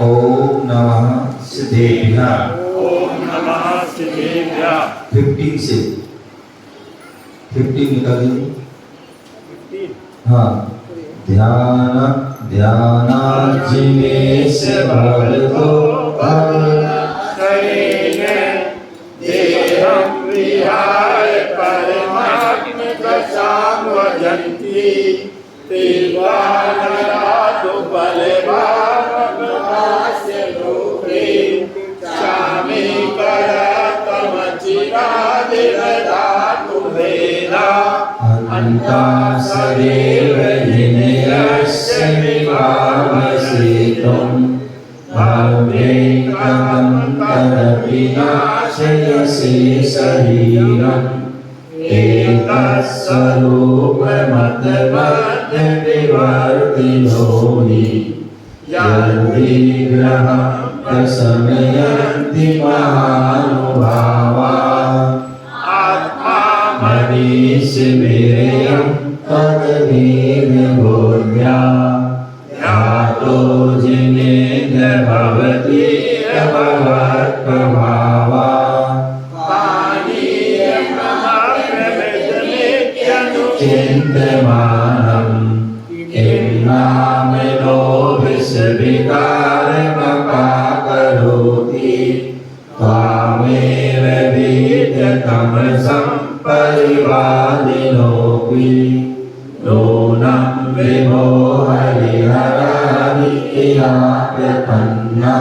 ओम नमः सिद्धेभ्यः। ओम नमः सिद्धेभ्यः। 15 से 15 निकालिए। हाँ, ध्यान ध्यानाजिनेश भवतो देहं विहाय परमात्मदशां वदन्ति तिर्वाणरातो बलभावस्य लोके क्षामे करतमचिरादिरदातु वेदा अन्तासरेव जिनयस्य विभावसेतुं भावेकमन्तरविनाशयसे शरीरम् एतत्स्वरूपमतमद्यविवर्तिनो हि यद्विग्रहं प्रशमयन्ति महानुभावा मनीषिविरयं तद्विनिबोध्या ध्यातो जिनेन्द्र भवति भवत्प्रभावा चिन्तमानं किं नाम लोभस्विकारमपाकरोति त्वामेव वीततमसं परिवादिनोऽपि नूनं विभो हरिहरादित्याप्रपन्ना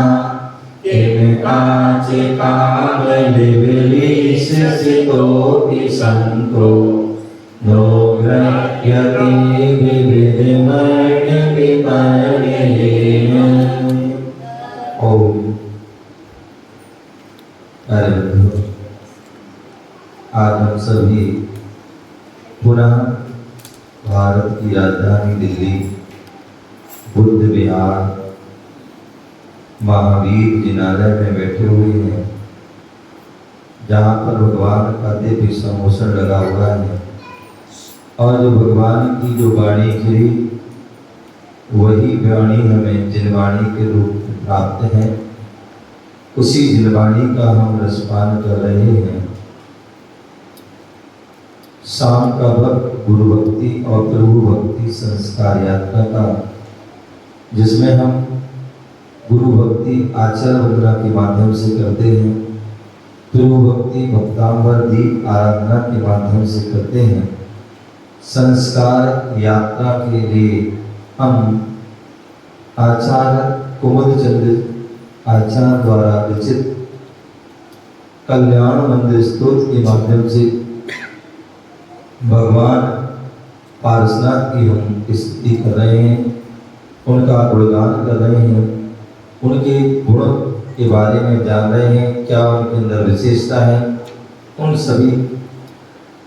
किं काचिकामलिविलिशसितोऽपि सन्तो नो ग्रह्यति विविधमण्यविपर्ययेन। ओम। आज हम सभी पुनः भारत की राजधानी दिल्ली बुद्ध विहार महावीर जिनालय में बैठे हुए हैं, जहाँ पर भगवान का दिव्य समोसन लगा हुआ है और जो भगवान की जो वाणी थी वही वाणी हमें जिनवाणी के रूप में प्राप्त है। उसी जिनवाणी का हम रसपान कर रहे हैं। शाम का वक्त गुरु भक्ति और प्रभु भक्ति संस्कार यात्रा का, जिसमें हम गुरु भक्ति आचार वंदना के माध्यम से करते हैं, प्रभु भक्ति भक्तांबर दीप आराधना के माध्यम से करते हैं। संस्कार यात्रा के लिए हम आचार्य कुमुदचंद्र आचार्य द्वारा रचित कल्याण मंदिर स्तोत्र के माध्यम से भगवान पारसनाथ की हम स्तुति कर रहे हैं, उनका गुणगान कर रहे हैं, उनके गुणों के बारे में जान रहे हैं, क्या उनके अंदर विशेषता है, उन सभी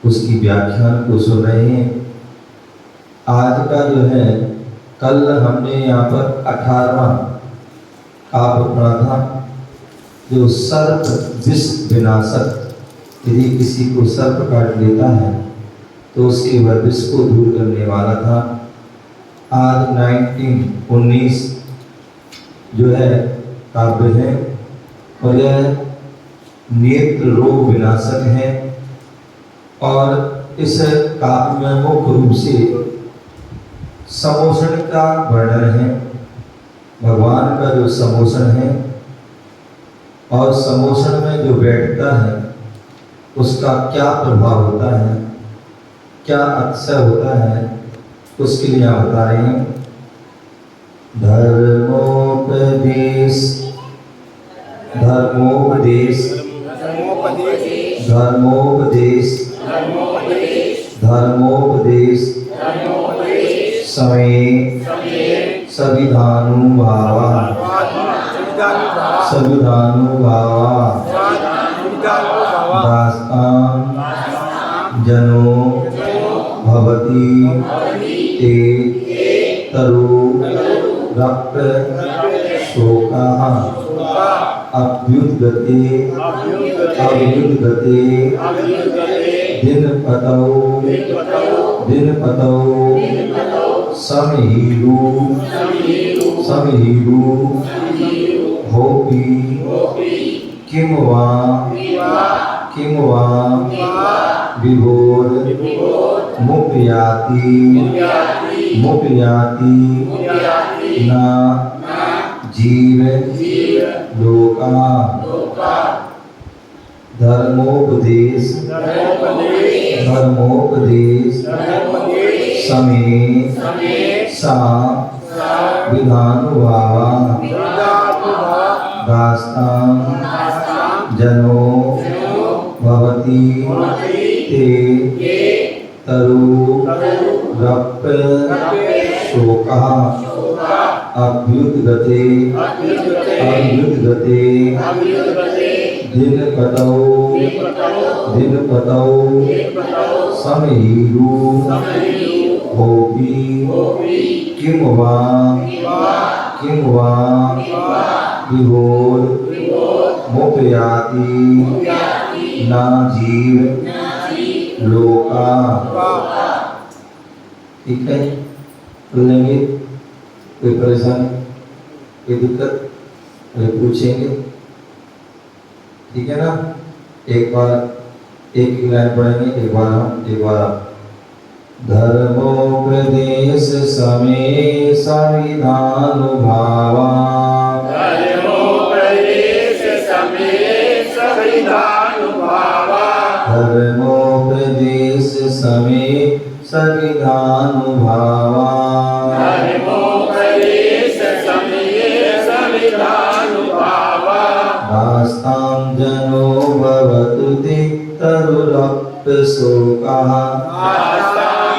उसकी व्याख्यान को सुन रहे हैं। आज का जो है, कल हमने यहाँ पर 18वां काव्य पढ़ा था, जो सर्प विष विनाशक, यदि किसी को सर्प काट लेता है तो उसके वह विष को दूर करने वाला था। आज 19 जो है काव्य है और यह नेत्र रोग विनाशक है। और इस काव्य में मुख्य रूप से समोसन का वर्णन है, भगवान का जो समोसन है और समोसन में जो बैठता है उसका क्या प्रभाव होता है, क्या अतिशय होता है, उसके लिए आप बता रहे हैं। धर्मोपदेश धर्मोपदेश धर्मोपदेश धर्मोपदेश समय संविधानुभावा दास्तां जनो भवति ते तरु रक्त शोकाः अभ्युद्गते दिनपतौ समहीरु होपि किं वा विभोर मुपयाति न जीव लोका धर्मोपदेश समेत सा विधानुभावा दास्तां जनो भवति ते तरुरप् शोकः अभ्युद्गते दिनपतौ समहीरु होपि किं वा विभोर मुपयाति न जीव लोका। ठीक है, लेंगे कोई परेशानी कोई दिक्कत पूछेंगे, ठीक है ना। एक बार एक लाइन पढ़ेंगे, एक बार हम एक बार आप। धर्मोपदेश समेत संविधानुभावा धर्मोपदेश समेत संविधानुभावा दास्तां जनो भवतु ते तरुरप् शोकः दास्तां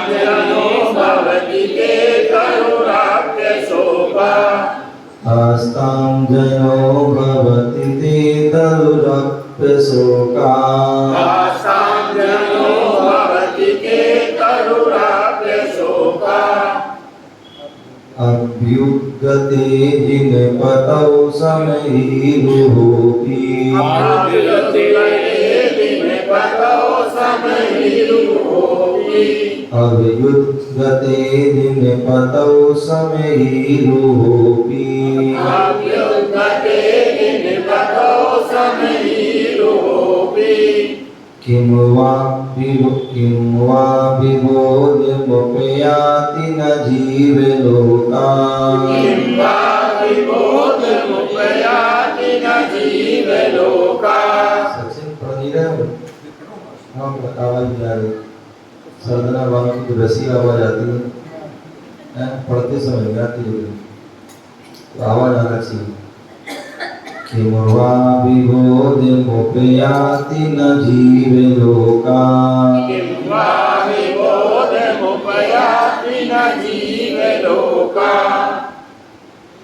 जनो भवति ते तरुरप् शोकः अभ्युद्गते जिनपतौ समहीरु होपि अभ्युद्गते जिनपतौ समहीरु होपि किं वा विबोधमुपयाति न जीव लोका सचिन पढ़ नहीं रहे हो? हाँ, आवाज नहीं आ रही। सरदना बाबा की रसी आवाज आती है, पढ़ते समय में आती है तो आवाज आना चाहिए। किं वा विबोधमुपयाति न जीव लोका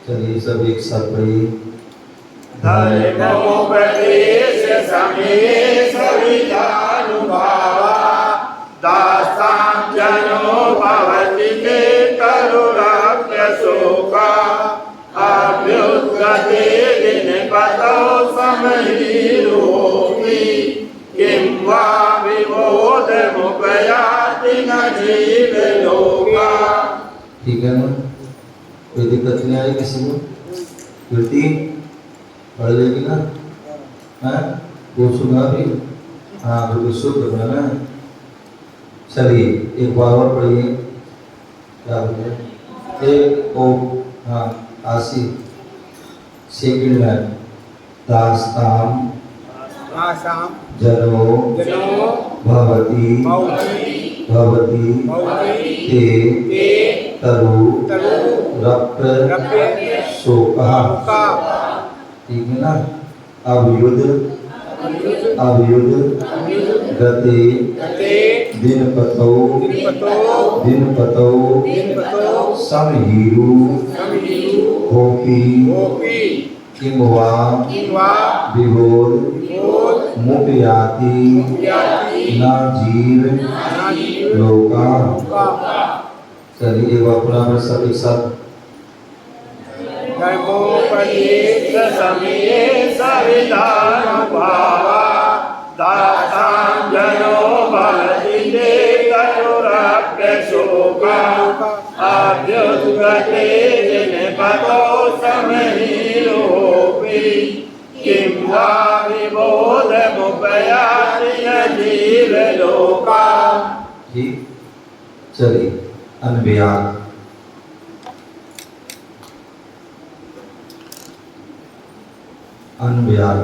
चलिए सब एक साथ पढ़िए। धर्मोपदेश समेत संविधानुभावा दास्तां जनो भवति ते तरुरप् शोकः अभ्युद्गते दिनपतौ समहीरु होपि किं वा विबोधमुपयाति न जीव लोका। ठीक है ना, कोई दिक्कत नहीं आई किसी को? कीर्ति पढ़ लेगी ना? हैं पूछूंगा भी, हाँ बिल्कुल शुद्ध बोलना है। चलिए एक बार और पढ़िए। क्या बोले? एक ओ हाँ आशी सेकंड लाइन दास्तां जनो भवति ते तरुरप् शोकः। ठीक है ना। अभ्युद्गते दिनपतौ समहीरु होपि किं वा विभोर मुपयाति न जीव लोका। चलिए एक बार पुनः सब एक साथ। धर्मोपदेश समेत संविधानुभावा दास्तां जनो भवति ते तरुरप् शोकः अभ्युद्गते दिनपतौ समहीरु होपि जिह्वा विबोधमुपयाति न जीवलोका। ठीक, चलिए अनव्याग। अनव्याग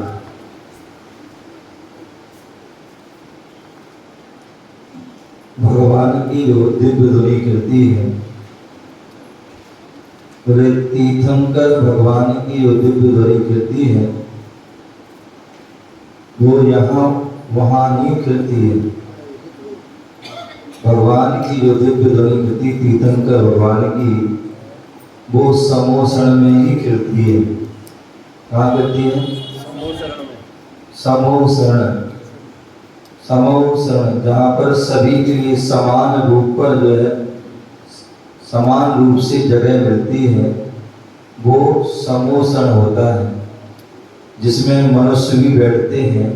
भगवान की जो दिव्य ध्वनि कृति है, बोले तीर्थंकर भगवान की जो दिव्य ध्वनि कृति है वो यहाँ वहाँ नहीं कृति है। भगवान की जो दिव्य ध्वनि कृति तीर्थंकर भगवान की वो समोषण में ही कृति है। कहाँ कृति है? समोषण। समोषण जहाँ पर सभी के लिए समान रूप पर जो है समान रूप से जगह मिलती है वो समोषण होता है, जिसमें मनुष्य भी बैठते हैं,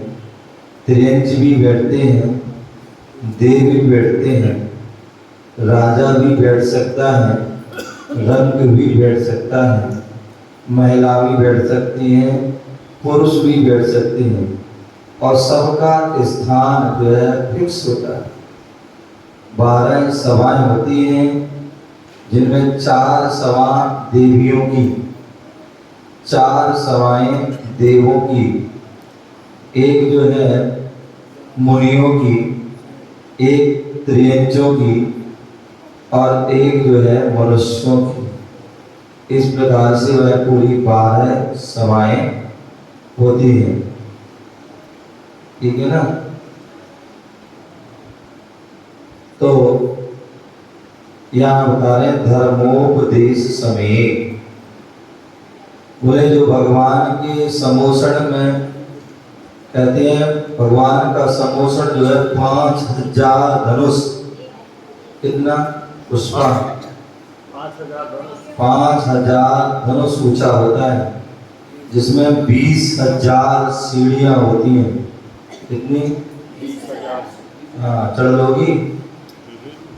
त्रियंच भी बैठते हैं, देव भी बैठते हैं, राजा भी बैठ सकता है, रंग भी बैठ सकता है, महिला भी बैठ सकती हैं, पुरुष भी बैठ सकते हैं और सबका स्थान जो है फिक्स होता है। 12 सभाएं होती हैं जिनमें 4 सभा देवियों की, 4 सभाएं देवों की, एक जो है मुनियों की, एक त्रियंचों की और एक जो है मनुष्यों की। इस प्रकार से वह पूरी 12 सभाएं होती हैं। ठीक है ना? तो यहाँ बता रहे हैं धर्मोपदेश समय। बोले जो भगवान के समोषण में कहते हैं, भगवान का समोषण जो है 5000 धनुष, कितना पुष्पा 5000 धनुष ऊंचा होता है, जिसमें 20,000 सीढ़ियां होती हैं। कितनी? हाँ, चढ़ लोगी,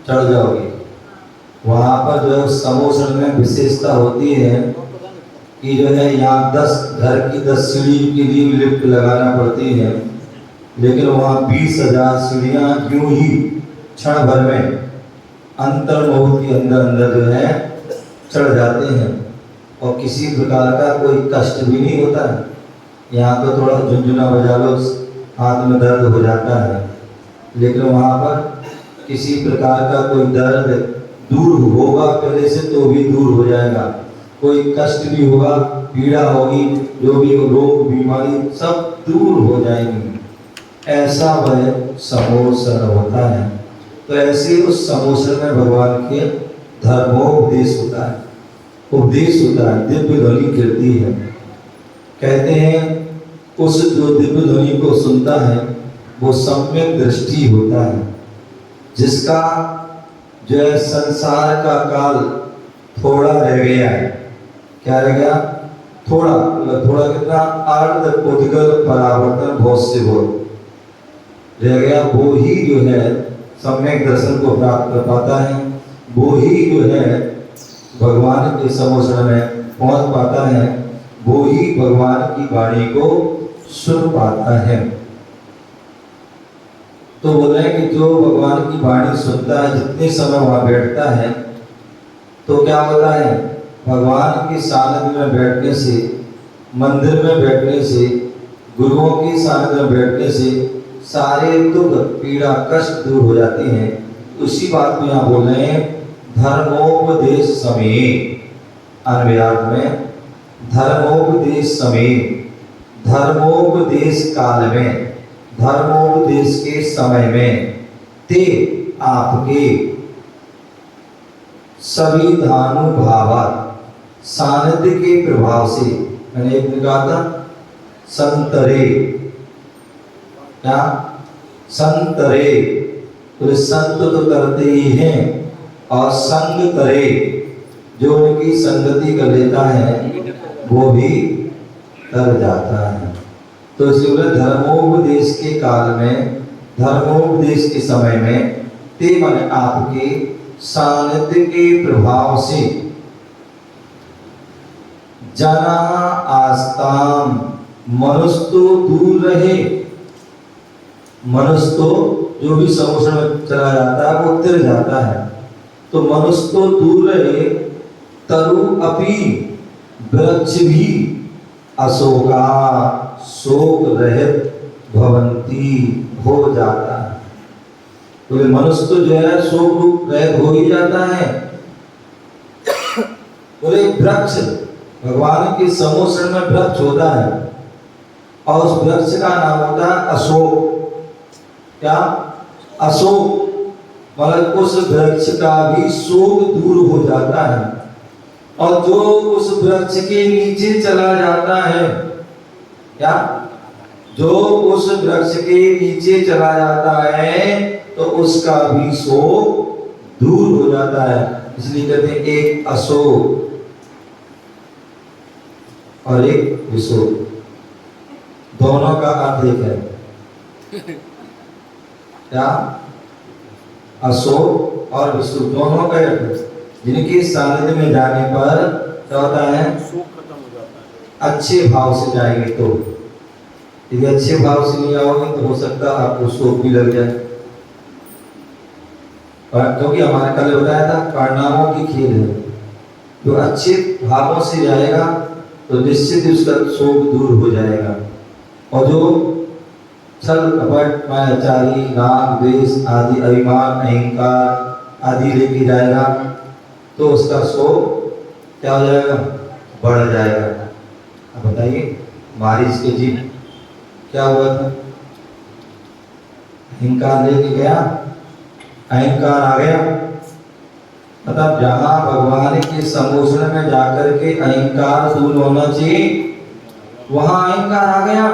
चढ़ जाओगी। वहां पर जो है समोषण में विशेषता होती है कि जो है यहाँ 10 घर की 10 सीढ़ी के लिए लिफ्ट लगाना पड़ती है, लेकिन वहाँ 20,000 सीढ़ियाँ यूं ही क्षण भर में अंतर्मुख के अंदर अंदर जो है चढ़ जाते हैं और किसी प्रकार का कोई कष्ट भी नहीं होता है। यहाँ तो थोड़ा झुंझुना बजा लो, हाथ में दर्द हो जाता है, लेकिन वहाँ पर किसी प्रकार का कोई दर्द दूर होगा पहले से तो भी दूर हो जाएगा, कोई कष्ट भी होगा, पीड़ा होगी, जो भी रोग बीमारी सब दूर हो जाएंगी। ऐसा वह समोषण होता है। तो ऐसे उस समोषण में भगवान के धर्मोपदेश होता है, उपदेश होता है, दिव्य ध्वनि कीर्ति है। कहते हैं उस जो दिव्य ध्वनि को सुनता है वो सम्यक दृष्टि होता है, जिसका जो है संसार का काल थोड़ा रह गया है। क्या रह गया? थोड़ा, थोड़ा कितना? अर्ध उद्गल परावर्तन बहुत से बहुत रह गया। वो ही जो है सम्यक दर्शन को प्राप्त कर पाता है, वो ही जो है भगवान के समोषण में पहुंच पाता है, वो ही भगवान की वाणी को सुन पाता है। तो बोल रहे हैं कि जो भगवान की वाणी सुनता है, जितने समय वहां बैठता है, तो क्या होता है? भगवान के सानिध्य में बैठने से, मंदिर में बैठने से, गुरुओं के सानिध्य में बैठने से सारे दुख, पीड़ा, कष्ट दूर हो जाती हैं। उसी बात को यहाँ बोल रहे हैं धर्मोपदेश समय। अन्वयार्थ में धर्मोपदेश समय, धर्मोपदेश काल में, धर्मोपदेश के समय में ते आपके सभी धानुभाव सानिध्य के प्रभाव से, मैंने एक ने कहा था संतरे, क्या संतरे, तो संत तो करते ही हैं और संग करे, जो उनकी संगति कर लेता है वो भी तर जाता है। तो इसलिए धर्मोपदेश के काल में, धर्मोपदेश के समय में ते मन आपके सानिध्य के प्रभाव से जना आस्ताम मनुष्य तो दूर रहे, मनुष्य तो जो भी समुद्र में चला जाता है वो तिर जाता है, तो मनुष्य तो दूर रहे, तरु अपि वृक्ष भी अशोका शोक रहित भवंती हो जाता है। तो मनुष्य तो जो है शोक रूप रहित हो ही जाता है। बोले वृक्ष, भगवान के समुद्र में वृक्ष होता है और उस वृक्ष का नाम होता है अशोक। क्या? अशोक, मतलब उस वृक्ष का भी शोक दूर हो जाता है। और जो उस वृक्ष के नीचे चला जाता है, क्या? जो उस वृक्ष के नीचे चला जाता है तो उसका भी शोक दूर हो जाता है। इसलिए कहते हैं एक अशोक और एक विशोक, दोनों का अर्थ एक है। क्या? अशोक और विशोक दोनों का अर्थ, जिनके सानिध्य में जाने पर क्या होता है? शोक खत्म हो जाता है। अच्छे भाव से जाएंगे तो, यदि अच्छे भाव से नहीं आओगे तो हो सकता है आपको शोक भी लग जाए। क्योंकि हमारे कल बताया था परिणामों की खेल है। जो अच्छे भावों से जाएगा तो निश्चित ही उसका शोक दूर हो जाएगा, और जो छल कपट मायाचारी राग द्वेष आदि अभिमान अहंकार आदि लेके जाएगा तो उसका शोक क्या हो जाएगा? बढ़ जाएगा। अब बताइए मारीच के जीव क्या हुआ था? अहंकार लेके गया, अहंकार आ गया, मतलब जहां भगवान के सम्मोषण में जाकर के अहंकार दूर होना चाहिए वहां अहंकार आ गया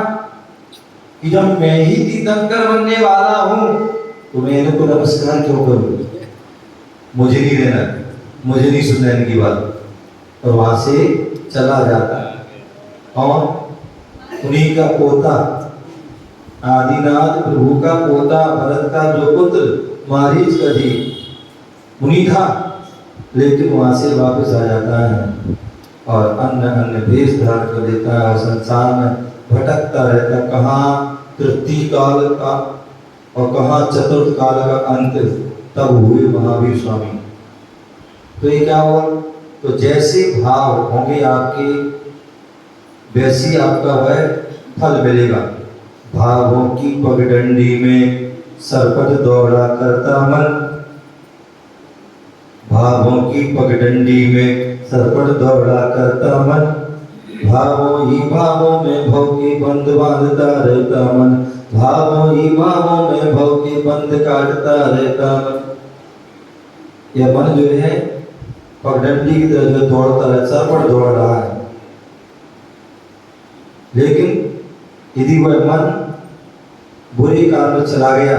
कि जब मैं ही तीर्थंकर बनने वाला हूं तो मैं इनको नमस्कार क्यों करूं, मुझे नहीं देना, मुझे नहीं सुनना इनकी बात, और वहां से चला जाता है। और उन्हीं का पोता आदिनाथ प्रभु का पोता भरत का जो पुत्र मारीच का जी मुनि था, लेकिन वहां से वापस आ जाता है और अन्य अन्य वेश धारण कर लेता है और संसार में भटकता रहता, कहाँ तृतीय काल का और कहाँ चतुर्थ काल का अंत तब हुए महावीर स्वामी। तो ये क्या हुआ? तो जैसे भाव होंगे आपके वैसी आपका वह फल मिलेगा। भावों की पगडंडी में सरपट दौड़ा करता मन, भावों की पगडंडी में सरपट दौड़ा करता मन, भावों ही भावों में भव के बंध बांधता रहता मन, भावों ही भावों में भव के बंध काटता रहता मन। यह मन जो है पगडंडी की तरह जो दौड़ता है, सरपट दौड़ रहा है, लेकिन यदि वह मन बुरे काम में चला गया,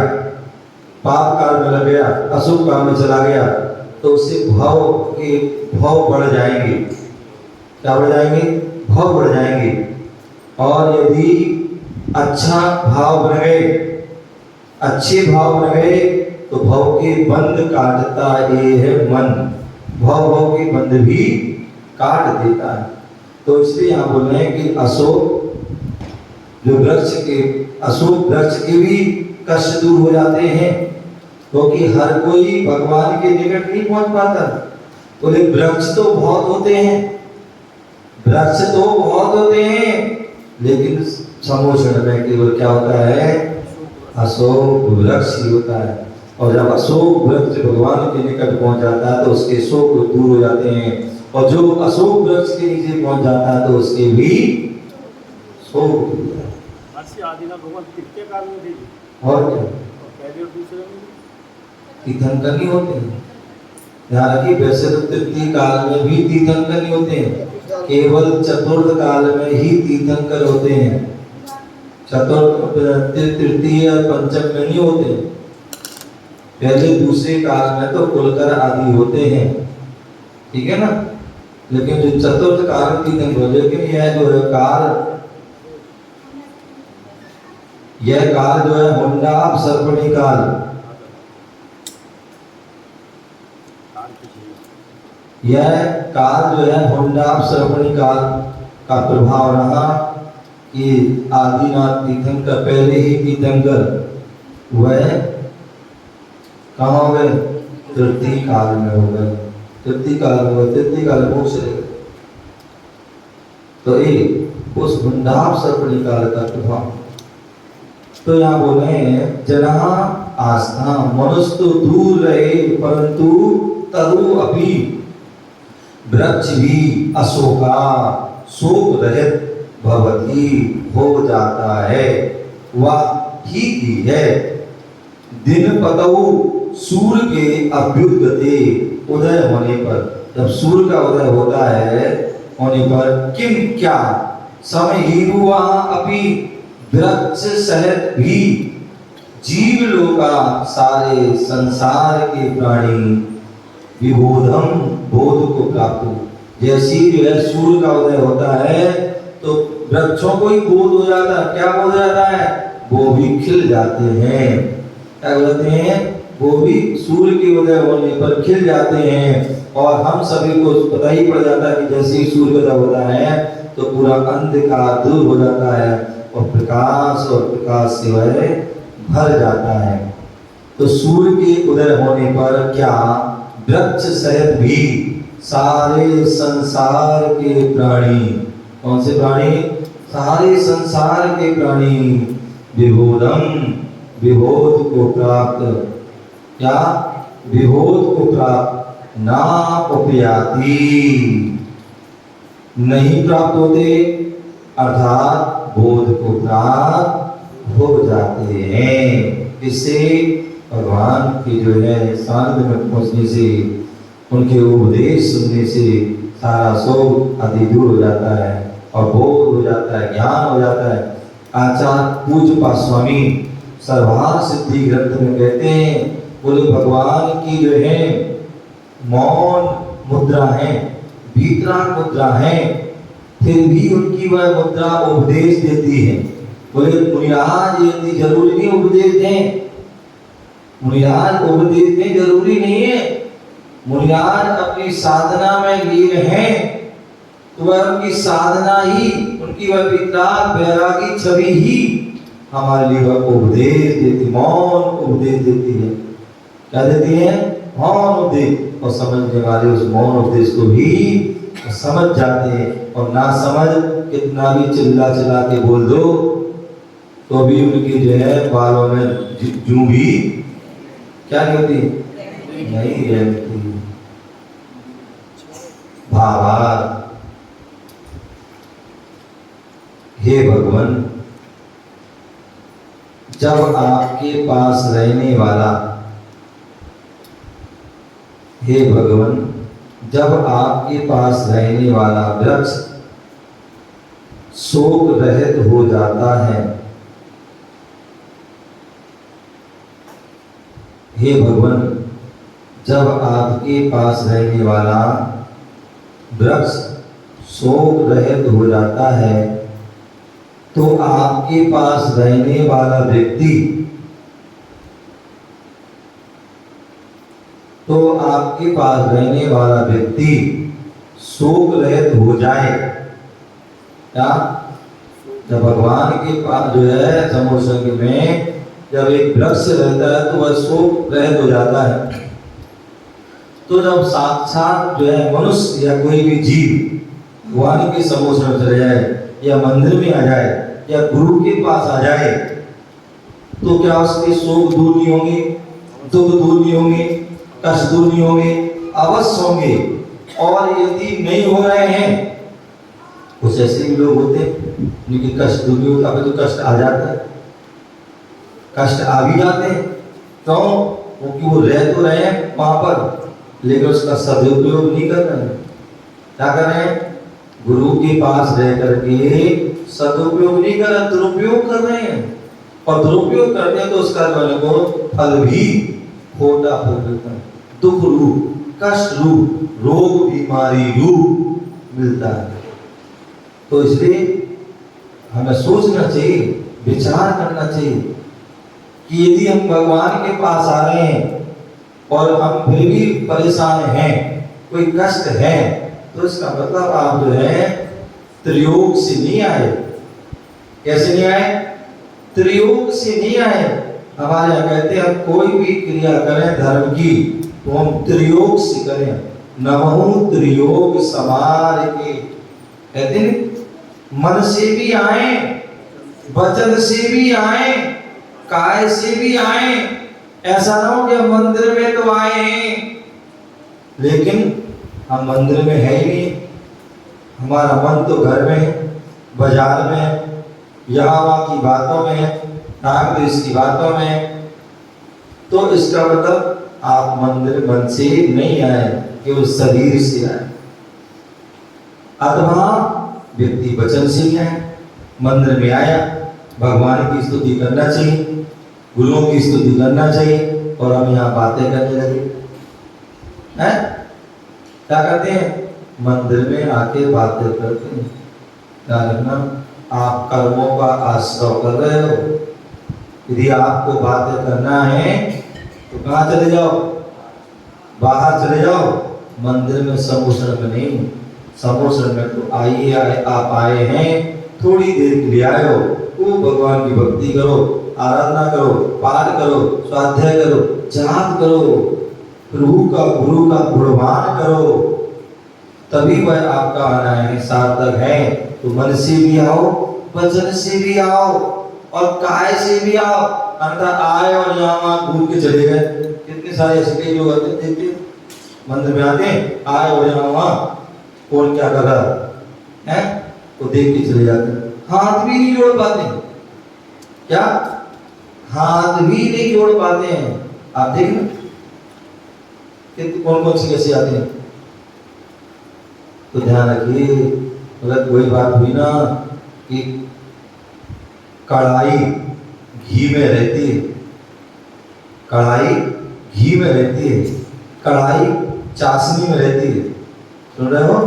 पाप काल में लग गया, अशुभ काम में चला गया तो उससे भाव बढ़ जाएंगे। क्या बढ़ जाएंगे? भाव बढ़ जाएंगे। और यदि अच्छा भाव बन गए, अच्छे भाव बन गए तो भाव के बंध काटता ये है मन, भाव के बंध भी काट देता है। तो इसलिए यहाँ बोल रहे हैं कि अशोक जो वृक्ष के, अशोक वृक्ष के भी कष्ट दूर हो जाते हैं, क्योंकि हर कोई भगवान के निकट नहीं पहुंच पाता। तो वृक्ष तो बहुत होते हैं, वृक्ष तो बहुत होते हैं, लेकिन सम्मोषण में केवल क्या होता है? अशोक वृक्ष ही होता है। और जब अशोक वृक्ष भगवान के निकट पहुंच जाता है तो उसके शोक दूर हो जाते हैं, और जो अशोक वृक्ष के नीचे पहुंच जाता है तो उसके भी शोक दूर हो जाता है। आदिनाथ भगवान कितने काल में थे? और क्या? पहले और दूसरे में तीर्थंकर नहीं होते हैं। ध्यान रखिए, वैसे तो तृतीय काल में भी तीर्थंकर नहीं होते हैं, केवल चतुर्थ काल में ही तीर्थंकर होते हैं। चतुर्थ तृतीय और पंचम में नहीं होते, पहले दूसरे काल में तो कुलकर आदि होते हैं, ठीक है ना। लेकिन जो चतुर्थ काल तीर्थंकर, लेकिन यह जो है काल, यह काल जो है हुंडाभ सर्पणी काल, यह काल जो है हुंडाभ सर्पणी काल का प्रभाव रहा। कि आदिनाथ तीर्थंकर पहले ही तीर्थंकर वह कहाँ हो गए? तृतीय काल में हो गए। तृतीय काल में, तृतीय काल में मोक्ष चले गए। तो एक उस वृंदाव सर्पणी काल का प्रभाव। तो यहाँ बोल रहे हैं जहाँ आस्था मनुष्य तो दूर रहे परंतु तरु अभी वृक्ष भी अशोका शोक रहित भवती हो जाता है, वह ठीक ही है। दिन पतऊ सूर्य के अभ्युदगते उदय होने पर, जब सूर्य का उदय होता है होने पर किम क्या समय ही हुआ अभी वृक्ष सहित भी जीव लोका सारे संसार के प्राणी विबोधम बोध को प्राप्त हो। जैसी जो है सूर्य का उदय होता है तो वृक्षों को ही बोध हो जाता है। क्या बोध हो जाता है? वो भी खिल जाते हैं। क्या कहते हैं? वो भी सूर्य के उदय होने पर खिल जाते हैं। और हम सभी को पता ही पड़ जाता है कि जैसे ही सूर्य उदय होता है तो पूरा अंधकार दूर हो जाता है और प्रकाश से वह भर जाता है। तो सूर्य के उदय होने पर क्या वृक्ष सहित भी सारे संसार के प्राणी, कौन से प्राणी? सारे संसार के प्राणी विबोधम विबोध को प्राप्त, क्या विबोध को प्राप्त ना उपयाति नहीं प्राप्त होते, अर्थात बोध को प्राप्त हो जाते हैं। इससे भगवान की जो है सानिध्य में पहुंचने से, उनके उपदेश सुनने से सारा शोक आदि दूर हो जाता है और बोध हो जाता है, ज्ञान हो जाता है। आचार्य पूज्य पास्वामी सर्वार्थ सिद्धि ग्रंथ में कहते हैं, बोले भगवान की जो है मौन मुद्रा है, भीतराग मुद्रा है, फिर भी उनकी वह मुद्रा उपदेश देती है। बोले मुनिराज यदि जरूरी नहीं उपदेश दें, मुनिराज उपदेश दें जरूरी नहीं है। मुनिराज अपनी साधना में लीन हैं तो वह उनकी साधना ही, उनकी वह वितराग वैरागी छवि ही हमारे लिए वह उपदेश देती, मौन उपदेश देती है। क्या देती है? मौन उपदेश। और समझने वाले उस मौन उपदेश को भी समझ जाते हैं। और ना समझ कितना भी चिल्ला चिल्ला के बोल दो तो भी उनकी जो है बालों में जूं भी क्या नहीं होती? नहीं रहती। भावार्थ, हे भगवान, जब आपके पास रहने वाला, हे भगवान, जब आपके पास रहने वाला वृक्ष शोक रहित हो जाता है, हे भगवान, जब आपके पास रहने वाला वृक्ष शोक रहित हो जाता है तो आपके पास रहने वाला व्यक्ति, तो आपके पास रहने वाला व्यक्ति शोक रहित हो जाए। क्या? जब भगवान के पास जो है समोसंग में जब एक वृक्ष रहता है तो वह शोक रहित हो जाता है। तो जब साक्षात जो है मनुष्य या कोई भी जीव भगवान के समोसन में चले जाए या मंदिर में आ जाए या गुरु के पास आ जाए तो क्या उसके शोक दूर नहीं होंगे, दुख दूर नहीं होंगे, कष्ट दूर नहीं होंगे? अवश्य होंगे। और यदि नहीं हो रहे हैं, कुछ ऐसे भी लोग होते जिनके कष्ट दूर नहीं होता, तो कष्ट आ जाता है, कष्ट आ भी जाते हैं। क्यों? क्योंकि वो रह तो रहे हैं वहां पर लेकिन उसका सदुपयोग नहीं कर रहे हैं। क्या कर रहे हैं? गुरु के पास रह करके सदुपयोग नहीं कर रहे, दुरुपयोग कर रहे हैं। और दुरुपयोग करते हैं तो उसका को फल भी खोटा हो जाता है, दुख रूप, कष्ट रूप, रोग बीमारी रूप मिलता है। तो इसलिए हमें सोचना चाहिए, विचार करना चाहिए कि यदि हम भगवान के पास आ रहे हैं और हम फिर भी परेशान हैं, कोई कष्ट है, तो इसका मतलब आप जो है त्रियोग से नहीं आए, कैसे नहीं आए? त्रियोग से नहीं आए। हमारे यहाँ कहते हैं हम कोई भी क्रिया करें धर्म की तो हम त्रियोग से करें। नमो त्रियोग समार के कहते हैं, मन से भी आए, वचन से भी आए, काय से भी आए। ऐसा ना हो कि हम मंदिर में तो आए हैं लेकिन हम मंदिर में है ही नहीं, हमारा मन तो घर में है, बाजार में है, यहाँ वहाँ की बातों में है, नाम देश की बातों में है। तो इसका मतलब आप मंदिर मन से नहीं आए, केवल शरीर से आए। अथवा व्यक्ति वचन से ही आए, मंदिर में आया, भगवान की स्तुति करना चाहिए, गुरुओं की स्तुति करना चाहिए, और हम यहाँ बातें करने लगे हैं। क्या करते हैं? मंदिर में आके बातें करते हैं। क्या करना? आप कर्मों का आश्रय कर रहे हो। यदि आपको बातें करना है तो कहाँ चले जाओ? बाहर चले जाओ, मंदिर में समोषण में नहीं। समोषण में तो आप आए हैं, थोड़ी देर के लिए आए हो, वो भगवान की भक्ति करो, आराधना करो, पाठ करो, स्वाध्याय करो, जाप करो, प्रभु का गुरु का गुणगान करो, तभी वह आपका आना है सार्थक है। तो मन से भी आओ, वचन से भी आओ, और काय से भी आओ। अंदर आए और यहाँ वहाँ घूम के चले गए। कितने सारे ऐसे लोग आते देखते मंदिर में आते हैं, आए और यहाँ वहाँ कौन क्या कर रहा है तो देख के चले जाते हैं। हाथ भी नहीं जोड़ पाते। क्या? हाथ भी नहीं जोड़ पाते हैं। आप देखना कौन कौन सी कैसे आते हैं। तो ध्यान रखिए, मतलब वही बात हुई ना कि कढ़ाई घी में रहती है, कढ़ाई घी में रहती है, कढ़ाई चाशनी में रहती है। सुन रहे हो?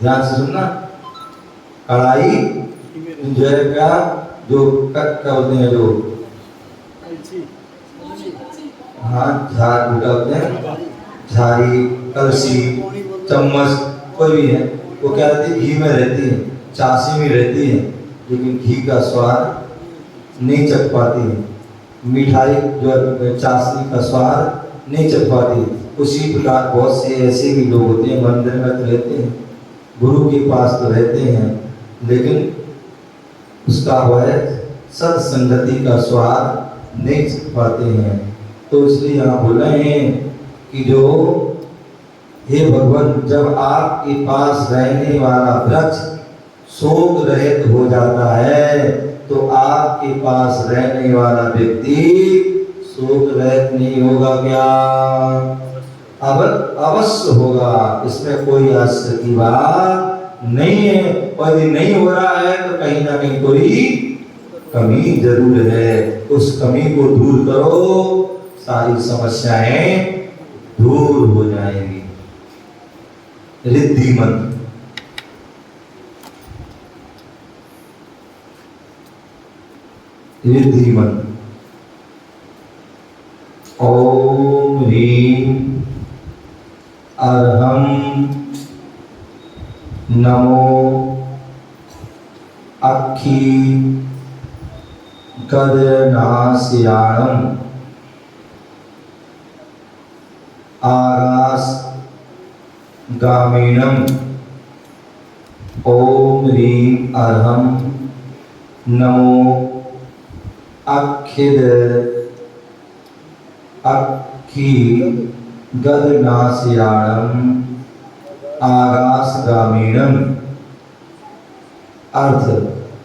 ध्यान से सुनना। कढ़ाई जो है क्या, जो क्या होते हैं, जो हाँ झाड़ होते हैं, झाड़ी, कलसी, चम्मच, कोई भी है, वो क्या रहती है? घी में रहती है, चाशनी में रहती है, लेकिन घी का स्वाद नहीं चख पाती है। मिठाई जो है चाशनी का स्वाद नहीं चख पाती। उसी प्रकार बहुत से ऐसे भी लोग होते हैं, मंदिर में तो रहते हैं, गुरु के पास तो रहते हैं, लेकिन उसका वह सत्संगति का स्वाद नहीं चख पाते हैं। तो इसलिए यहाँ बोल रहे हैं कि जो हे भगवान, जब आपके पास रहने वाला वृक्ष शोक रहित हो जाता है तो आपके पास रहने वाला व्यक्ति शोक रहित नहीं होगा क्या? अब अवश्य होगा, इसमें कोई आश्चर्य की बात नहीं है। और यदि नहीं हो रहा है तो कहीं ना कहीं कोई कमी जरूर है। उस कमी को दूर करो, सारी समस्याएं दूर हो जाएंगी। रिद्धि मंत्र। रिद्धि मंत्र। ओम ह्रीं अरहं नमो अक्षी गदनास्याणम् आगास गामीणम्। ओम ह्रीं अरहं नमो अक्षिद अक्षी गदनास्याणम् आगासगामीणम्। अर्थ,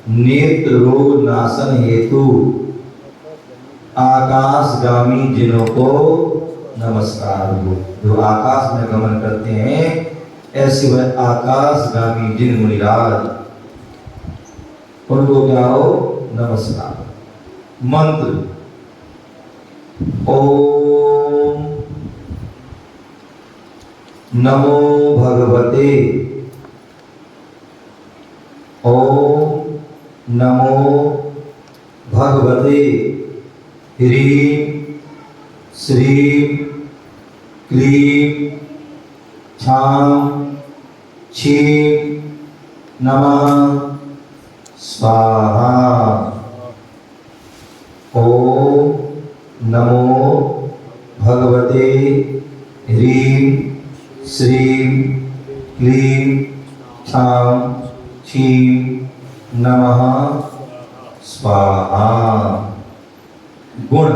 नेत्र रोग नाशन हेतु आकाशगामी जिनों को नमस्कार हो। जो आकाश में गमन करते हैं ऐसे वह आकाशगामी जिन मुनिराज, उनको क्या हो? नमस्कार। मंत्र। ओम नमो भगवते। ओम नमो भगवते ह्रीं श्रीं क्लीं छां छीं नमः स्वाहा। ओम नमो भगवते ह्रीं श्रीं क्लीं क्षां क्षीं नमः स्वाहा। गुण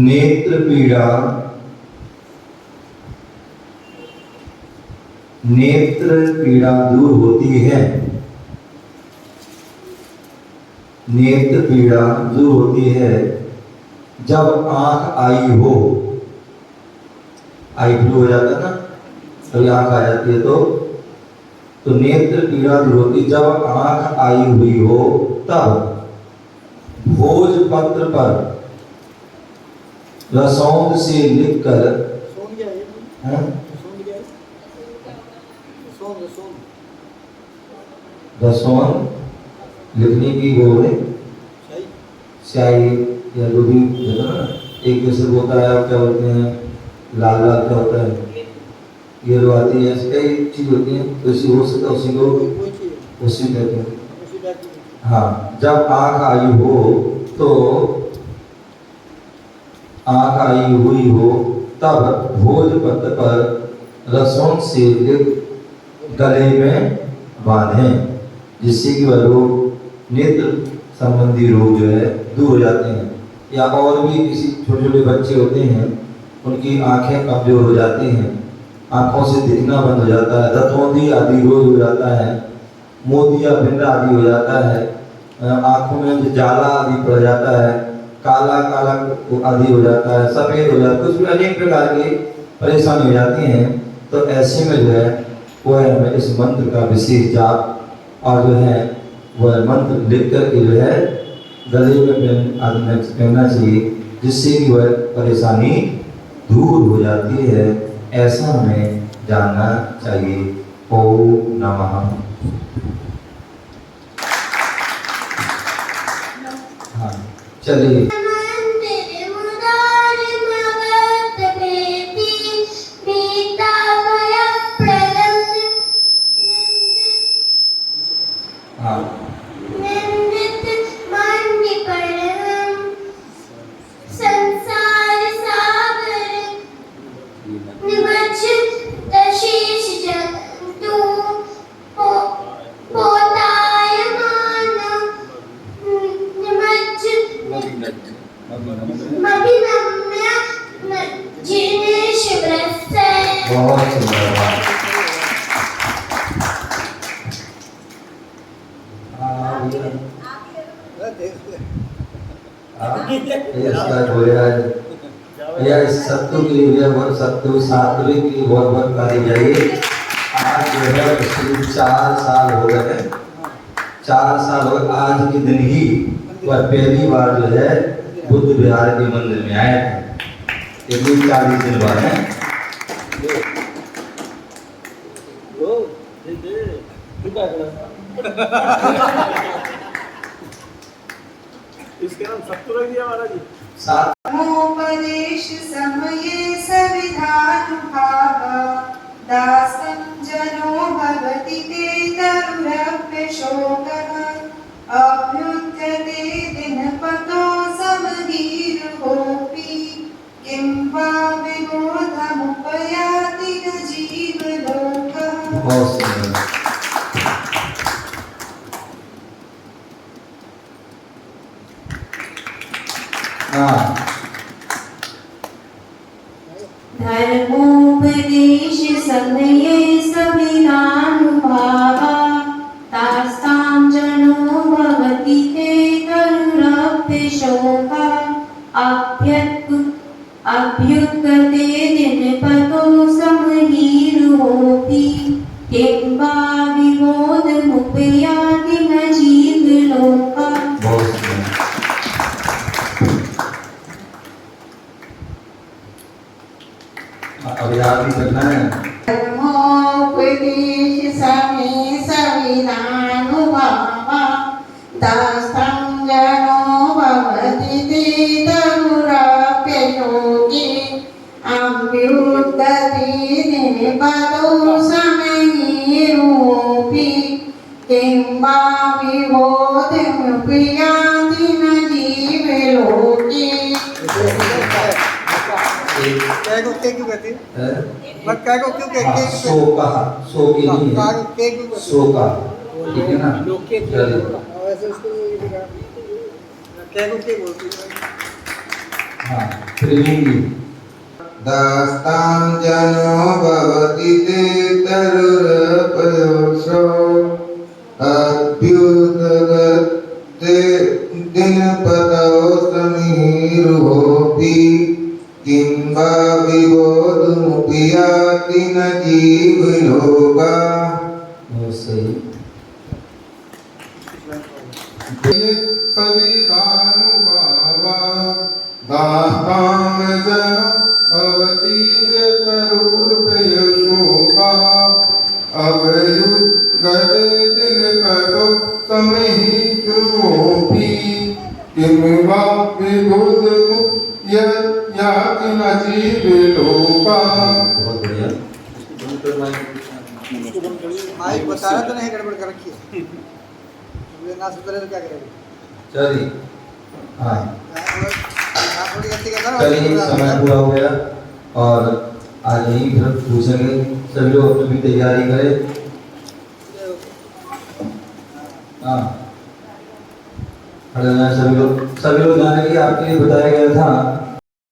नेत्र पीड़ा, नेत्र पीड़ा दूर होती है। नेत्र पीड़ा दूर होती है जब आंख आई हो। आई ब्लू हो जाता है ना, तभी आंख आ जाती है। तो नेत्र पीड़ा दूर होती जब आंख आई हुई हो। तब भोजपत्र पर रसौंद से लिखकर सोन क्या है? हैं? सोन क्या है? सोन सोन रसौंद लिखने की वो है सही स्याही या जो भी होता है ना, एक जैसे होता है क्या बोलते हैं, लाल लाल क्या होता है, ये जो आती है ऐसी कई चीज होती है, तो इसी हो सकता है उसी को कोई चीज उसी कहते हैं। उसी टाइप की हाँ, जब आंख आई हो तो आंख आई हुई हो तब भोजपत्र पर रसों से गले में बांधें, जिससे कि वह रोग, नेत्र संबंधी रोग जो है दूर हो जाते हैं। या और भी किसी छोटे छोटे बच्चे होते हैं, उनकी आंखें कमजोर हो जाती हैं, आंखों से दिखना बंद हो जाता है, दतौंधी आदि रोग हो जाता है, मोतिया बिंद आदि हो जाता है, आंखों में जो जाला आदि पड़ जाता है, काला काला आदि हो जाता है, सफेद हो जाता है, कुछ भी अनेक प्रकार की परेशानी हो जाती हैं। तो ऐसे में जो है वो है हमें इस मंत्र का विशेष जाप और जो है वह मंत्र लिख करके जो है गले में पहनना चाहिए, जिससे कि वह परेशानी दूर हो जाती है। ऐसा हमें जानना चाहिए। ओम नमः। हाँ चलिए। हाँ बहुत सुंदर बात। यह सत्तू के लिए बहुत सत्तु सात्विक की बहुत बहुत कार्य जाइए। आज जो है उसके 4 साल हो गए हैं, 4 साल हो गए। आज के दिन ही वह पहली बार जो है बुद्ध विहार के मंदिर में आए थे। ये 40 दिन बाद है। इसके नाम सत्तू रख दिया महाराज जी। मोपदेश समये सविधानुभाव दासं जनो भवति ते तरुरप्य शोकः अभ्युत्थते दिनपतो समहीरुहोऽपि किं वा विबोधमुपयाति न जीवलोकः। बहुत सुंदर। धर्मोपदेश समये सविधानुभावा तासां जनो भवति ते तरुरप्य शोकः अभ्युत्थते दिनपतो समहीरुहोऽपि किं वा विबोधमुपयाति न जीवलोकः। अब याद भी करना है। धर्मोपदेश समये सविधानुभावा दासं जनो भवति ते तरुरप्य शोके अभ्युत्थते दिनपतो समहीरुहोऽपि किं वा विबोधमुपयाति न जीवलोके काय को के क्यों कहती है? बट काय को क्यों के हाँ, सो कहा, सो की नहीं है, काय को के क्यों कहती सो का, ठीक है ना? चलिए, है? वैसे उसको ये लिखा काय को के बोलती है? हाँ, त्रिलिंगी। दास्तां जनो भवति ते तरुरपयोक्षो अभ्युदगते दिनपतौ समीरुहोऽपि किं वा विबोधमुपयाति न जीवलोका बहुत सही। सविधानुभावा दास्तां जनो भवति ते तरुरपयोक्षो अभ्युदगते दिनपतौ समीरुहोऽपि किं वा विबोधमुपयाति न जीवलोका बहुत बढ़िया। माइक बता रहा तो नहीं गड़बड़ कर रखी है। ये ना सुधरे तो क्या करेंगे? चलिए, हाँ, आप थोड़ी गलती करना चलिए, समय पूरा हो गया और आज यही फिर पूछेंगे। सभी लोग अपनी तैयारी करें। हाँ, खड़े हो जाएं सभी लोग जाने के लिए आपके लिए बताया गया था